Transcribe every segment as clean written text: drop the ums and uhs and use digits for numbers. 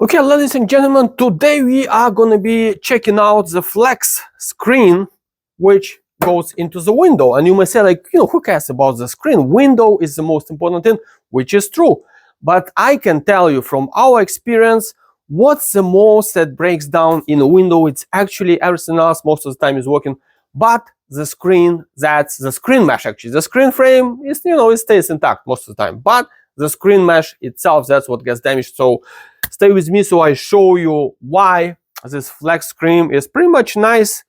Okay, ladies and gentlemen, today we are going to be checking out the flex screen, which goes into the window. And you may say, like, who cares about the screen? Window is the most important thing, which is true. But I can tell you from our experience, what's the most that breaks down in a window? It's actually everything else most of the time is working, but the screen, that's the screen mesh actually. The screen frame is, it stays intact most of the time, but the screen mesh itself, that's what gets damaged. So stay with me so I show you why this flex screen is pretty much nice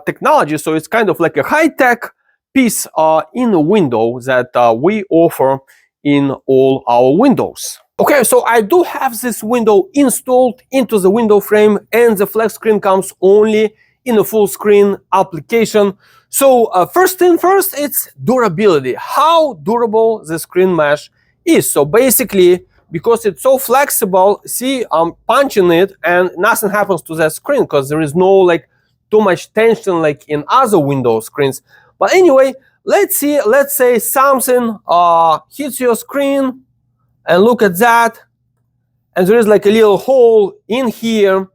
technology. So it's kind of like a high-tech piece in a window that we offer in all our windows. Okay, so I do have this window installed into the window frame, and the flex screen comes only in a full screen application. So first thing first, it's durability. How durable the screen mesh is. So basically, because it's so flexible, see, I'm punching it and nothing happens to that screen because there is no like too much tension like in other Windows screens. But anyway, let's say something hits your screen, and look at that, and there is like a little hole in here.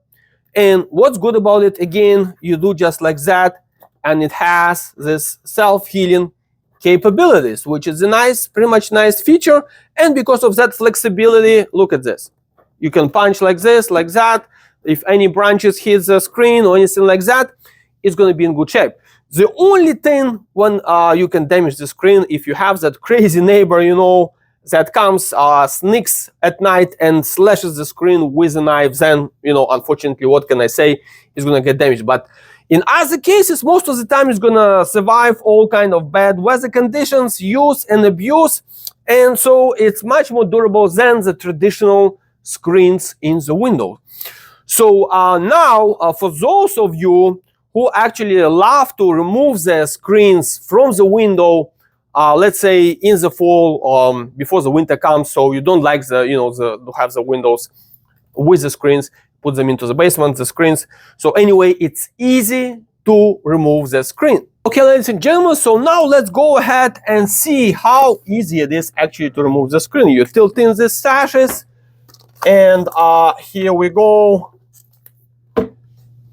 And what's good about it, again, you do just like that, and it has this self-healing capabilities, which is a nice, pretty much nice feature. And because of that flexibility, look at this. You can punch like this, like that. If any branches hit the screen or anything like that, it's going to be in good shape. The only thing when you can damage the screen, if you have that crazy neighbor, that comes, sneaks at night and slashes the screen with a knife, then, unfortunately, what can I say, is going to get damaged. But in other cases, most of the time it's going to survive all kind of bad weather conditions, use and abuse. And so it's much more durable than the traditional screens in the window. So now, for those of you who actually love to remove the screens from the window, let's say in the fall, before the winter comes, so you don't like to have the windows with the screens, put them into the basement, the screens. So anyway, it's easy to remove the screen. Okay, ladies and gentlemen, so now let's go ahead and see how easy it is actually to remove the screen. You tilt in the sashes, and here we go.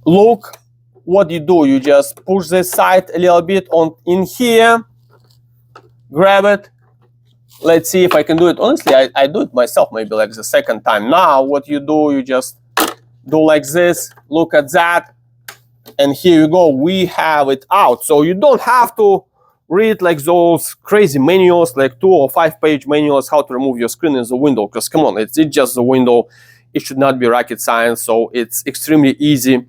Look what you do. You just push this side a little bit on in here, grab it. Let's see if I can do it. Honestly, I do it myself maybe like the second time. Now what you do, you just do like this, look at that, and here you go, we have it out. So you don't have to read like those crazy manuals, like 2 or 5 page manuals how to remove your screen in the window, because come on, it's just the window. It should not be rocket science. So it's extremely easy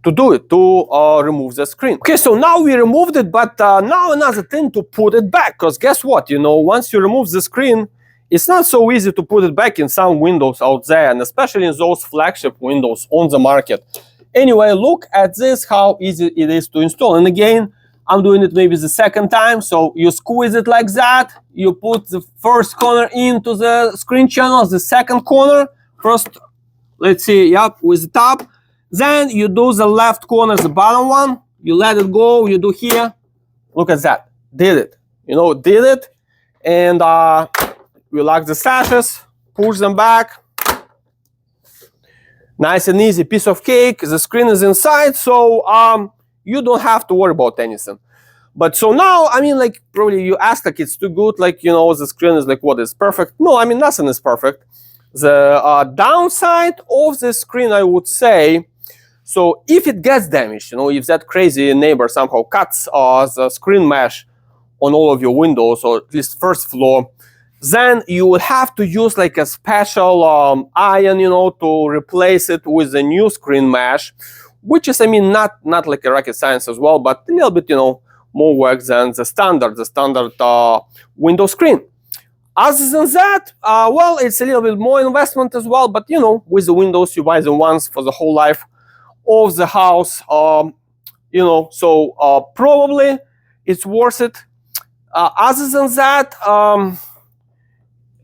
to do it, to remove the screen. Okay, so now we removed it, but now another thing to put it back, because guess what, once you remove the screen, it's not so easy to put it back in some windows out there, and especially in those flagship windows on the market. Anyway, look at this, how easy it is to install. And again, I'm doing it maybe the second time. So you squeeze it like that, you put the first corner into the screen channel, the second corner, first, let's see, yep, with the top. Then you do the left corner, the bottom one, you let it go, you do here, look at that, did it, did it. And we lock the sashes, push them back. Nice and easy, piece of cake. The screen is inside, so you don't have to worry about anything. But so now, I mean, like, probably you ask, like, it's too good, like, the screen is like, what is perfect? No, I mean, nothing is perfect. The downside of the screen, I would say, so if it gets damaged, if that crazy neighbor somehow cuts the screen mesh on all of your windows, or at least first floor, then you will have to use like a special iron, to replace it with a new screen mesh, which is, I mean, not like a rocket science as well, but a little bit, more work than the standard window screen. Other than that, well, it's a little bit more investment as well, but with the windows, you buy them once for the whole life of the house, so probably it's worth it. Other than that,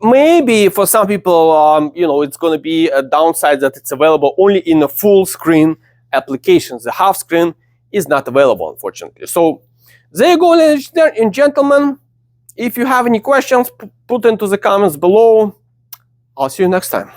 maybe for some people, it's going to be a downside that it's available only in a full screen application. The half screen is not available, unfortunately. So there you go, ladies and gentlemen. If you have any questions, put into the comments below. I'll see you next time.